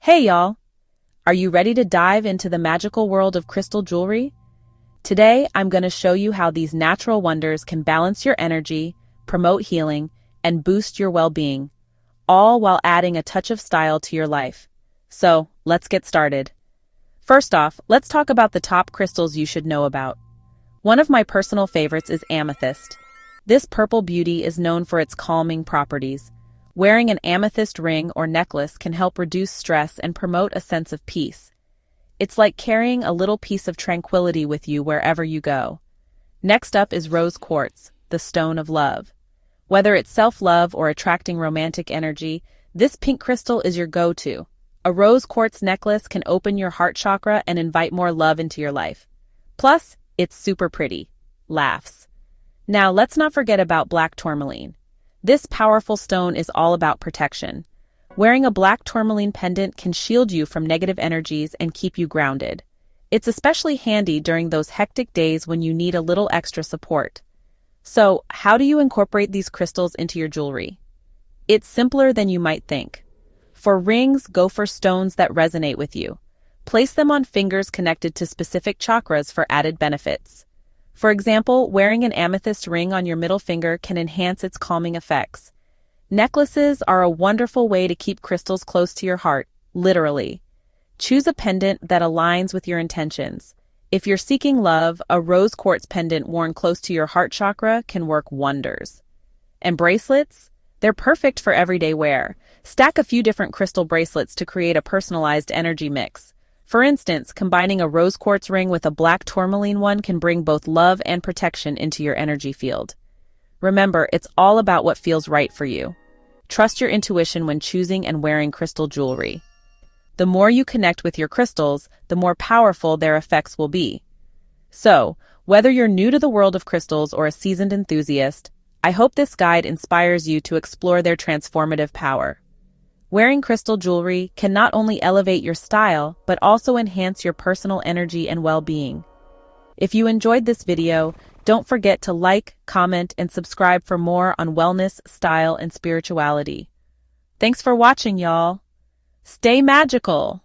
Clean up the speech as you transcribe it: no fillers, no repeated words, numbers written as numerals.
Hey y'all! Are you ready to dive into the magical world of crystal jewelry? Today, I'm going to show you how these natural wonders can balance your energy, promote healing, and boost your well-being, all while adding a touch of style to your life. So, let's get started. First off, let's talk about the top crystals you should know about. One of my personal favorites is amethyst. This purple beauty is known for its calming properties. Wearing an amethyst ring or necklace can help reduce stress and promote a sense of peace. It's like carrying a little piece of tranquility with you wherever you go. Next up is rose quartz, the stone of love. Whether it's self-love or attracting romantic energy, this pink crystal is your go-to. A rose quartz necklace can open your heart chakra and invite more love into your life. Plus, it's super pretty. Laughs. Now, let's not forget about black tourmaline. This powerful stone is all about protection. Wearing a black tourmaline pendant can shield you from negative energies and keep you grounded. It's especially handy during those hectic days when you need a little extra support. So, how do you incorporate these crystals into your jewelry? It's simpler than you might think. For rings, go for stones that resonate with you. Place them on fingers connected to specific chakras for added benefits. For example, wearing an amethyst ring on your middle finger can enhance its calming effects. Necklaces are a wonderful way to keep crystals close to your heart, literally. Choose a pendant that aligns with your intentions. If you're seeking love, a rose quartz pendant worn close to your heart chakra can work wonders. And bracelets? They're perfect for everyday wear. Stack a few different crystal bracelets to create a personalized energy mix. For instance, combining a rose quartz ring with a black tourmaline one can bring both love and protection into your energy field. Remember, it's all about what feels right for you. Trust your intuition when choosing and wearing crystal jewelry. The more you connect with your crystals, the more powerful their effects will be. So, whether you're new to the world of crystals or a seasoned enthusiast, I hope this guide inspires you to explore their transformative power. Wearing crystal jewelry can not only elevate your style, but also enhance your personal energy and well-being. If you enjoyed this video, don't forget to like, comment, and subscribe for more on wellness, style, and spirituality. Thanks for watching, y'all. Stay magical!